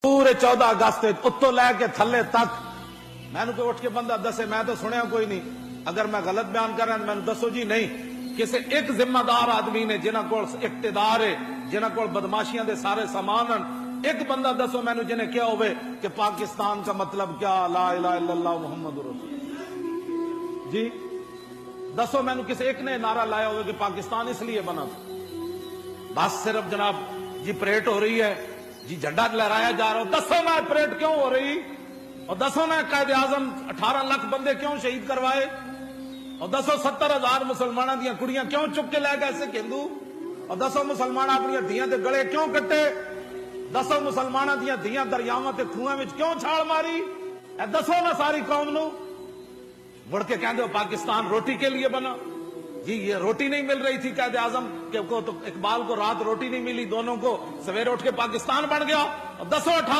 پورے 14 اگست اتو لے کے تھلے تک مینو کوئی اٹھ کے بندہ دسے میں تو سنیا کوئی نہیں، اگر میں غلط بیان کر رہا ہوں مینو دسو جی نہیں کسی ایک ذمہ دار آدمی نے جنہ کو اقتدار ہے، جنہ کو بدماشیاں دے سارے سامان ہیں، ایک بندہ دسو مینو جنہیں کیا ہوئے کہ پاکستان کا مطلب کیا لا الہ الا اللہ محمد رسول جی دسو مینو کسی ایک نے نعرہ لایا ہوئے کہ پاکستان اس لیے بنا بس صرف جناب جی پریڈ ہو رہی ہے جی جھنڈا لہرایا جا رہا ہو، دسو میں پریڈ کیوں ہو رہی اور دسو میں قائد اعظم 18 لاکھ بندے کیوں شہید کروائے اور دسو 70,000 مسلمانوں دیا کڑیاں کیوں چک کے لے گئے سکھ ہندو اور دسو مسلمان اپنی دھیاں دے گلے کیوں کٹے، دسو مسلمانوں دیا دھیاں دریاواں تے کھوئیں وچ کیوں چھال ماری، اے دسو نہ ساری قوم نو مڑ کے کہندے ہو پاکستان روٹی کے لیے بنا جی یہ روٹی نہیں مل رہی تھی قائد اعظم کو تو اقبال کو رات روٹی نہیں ملی، دونوں کو سویرے اٹھ کے پاکستان بن گیا اور دسو